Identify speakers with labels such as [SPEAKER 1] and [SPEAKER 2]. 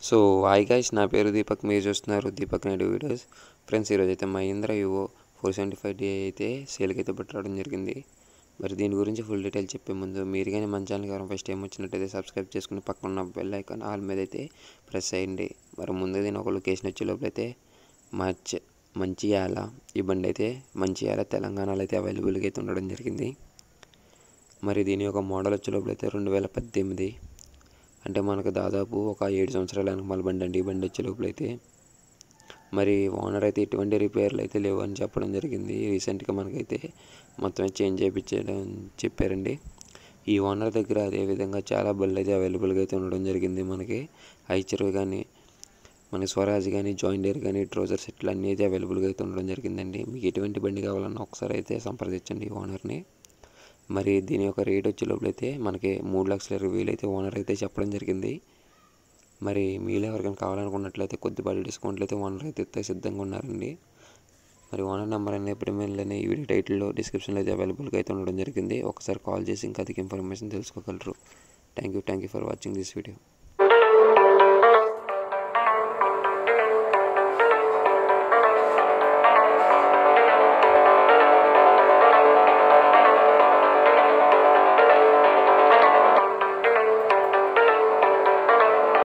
[SPEAKER 1] So hi guys, నా పేరు దీపక్. మీరు చూస్తున్నారు దీపక్ నాయుడు వీడియోస్. ఫ్రెండ్స్, ఈరోజు అయితే మహీంద్రా యువో 475D అయితే సేల్కి అయితే పట్టడం జరిగింది. మరి దీని గురించి ఫుల్ డీటెయిల్ చెప్పే ముందు మీరు కానీ మన ఛానల్కి ఎవరైనా ఫస్ట్ టైం వచ్చినట్టయితే సబ్స్క్రైబ్ చేసుకుని పక్కన బెల్ ఐకాన్ ఆల్ మీద అయితే ప్రెస్ చేయండి. మరి ముందు దీని ఒక లొకేషన్ వచ్చే లోపల అయితే మంచిర్యాల, ఈ బండి అయితే మంచిర్యాల తెలంగాణలో అయితే అవైలబుల్గా అయితే ఉండడం జరిగింది. మరి దీని యొక్క మోడల్ వచ్చే లోపల అయితే 2018, అంటే మనకు దాదాపు ఒక 7 సంవత్సరాల వెనకమాల బండి అండి ఈ బండి వచ్చే లోపలైతే. మరి ఓనర్ అయితే ఎటువంటి రిపేర్లు అయితే లేవు అని చెప్పడం జరిగింది. రీసెంట్గా మనకైతే మొత్తం చేంజ్ చేయించడం చెప్పారండి. ఈ ఓనర్ దగ్గర అదేవిధంగా చాలా బళ్ళు అయితే అవైలబుల్గా అయితే ఉండడం జరిగింది. మనకి ఐచర్ కానీ, మన స్వరాజ్ కానీ, జాయిండర్ కానీ, ట్రోజర్ సెట్లు అన్నీ అయితే అవైలబుల్గా అయితే ఉండడం జరిగిందండి. మీకు ఎటువంటి బండి కావాలన్నా ఒకసారి అయితే సంప్రదించండి ఈ ఓనర్ని. మరి దీని యొక్క రేట్ వచ్చే లోపలైతే మనకి 3,20,000 అయితే ఓనర్ అయితే చెప్పడం జరిగింది. మరి మీలో ఎవరికైనా కావాలనుకున్నట్లయితే కొద్దిపాటి డిస్కౌంట్లు అయితే ఓనర్ అయితే సిద్ధంగా ఉన్నారండి. మరి ఓనర్ నెంబర్ అనేది ఎప్పుడు మెయిన్లోనే ఈ వీడియో టైటిల్లో డిస్క్రిప్షన్లో అయితే అవైలబుల్గా అయితే ఉండడం జరిగింది. ఒకసారి కాల్ చేసి ఇంకా అధిక ఇన్ఫర్మేషన్ తెలుసుకోగలరు. Thank you for watching this video.